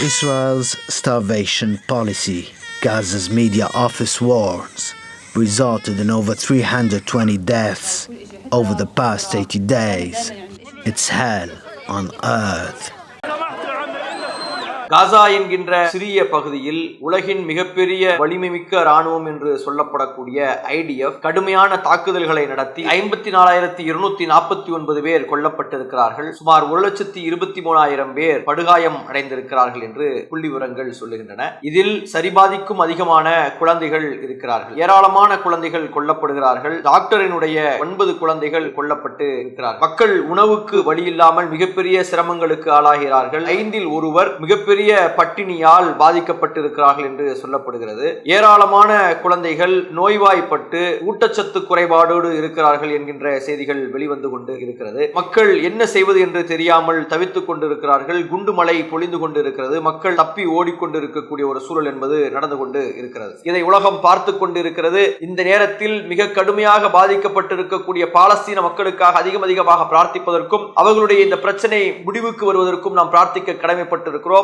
Israel's starvation policy, Gaza's media office warns, resulted in over 320 deaths over the past 80 days. It's hell on earth. காசா என்கின்ற சிறிய பகுதியில் உலகின் மிகப்பெரிய வலிமைமிக்க ராணுவம் என்று சொல்லப்படக்கூடிய IDF கடுமையான தாக்குதல்களை நடத்தி 54,249 பேர் கொல்லப்பட்டிருக்கிறார்கள். சுமார் 1,23,000 பேர் படுகாயம் அடைந்திருக்கிறார்கள் என்று புள்ளி விவரங்கள் சொல்லுகின்றன. இதில் சரிபாதிக்கும் அதிகமான குழந்தைகள் இருக்கிறார்கள். ஏராளமான குழந்தைகள் கொல்லப்படுகிறார்கள். டாக்டரினுடைய 9 குழந்தைகள் கொல்லப்பட்டு இருக்கிறார்கள். மக்கள் உணவுக்கு வழி இல்லாமல் மிகப்பெரிய சிரமங்களுக்கு ஆளாகிறார்கள். 5இல் ஒருவர் மிகப்பெரிய பட்டினியால் பாதிக்கப்பட்டிருக்கிறார்கள் என்று சொல்லப்படுகிறது. ஏராளமான குழந்தைகள் நோய்வாய்ப்பட்டு ஊட்டச்சத்து குறைபாடோடு இருக்கிறார்கள் என்கின்ற செய்திகள் வெளிவந்து கொண்டு இருக்கிறது. மக்கள் என்ன செய்வது என்று தெரியாமல் தவித்துக் கொண்டிருக்கிறார்கள். குண்டு மழை பொழிந்து கொண்டு இருக்கிறது. மக்கள் தப்பி ஓடிக்கொண்டிருக்கக்கூடிய ஒரு சூழல் என்பது நடந்து கொண்டு இருக்கிறது. இதை உலகம் பார்த்து கொண்டிருக்கிறது. இந்த நேரத்தில் மிக கடுமையாக பாதிக்கப்பட்டிருக்கக்கூடிய பாலஸ்தீன மக்களுக்காக அதிகமாக பிரார்த்திப்பதற்கும் அவர்களுடைய இந்த பிரச்சனை முடிவுக்கு வருவதற்கும் நாம் பிரார்த்திக்க கடமைப்பட்டிருக்கிறோம்.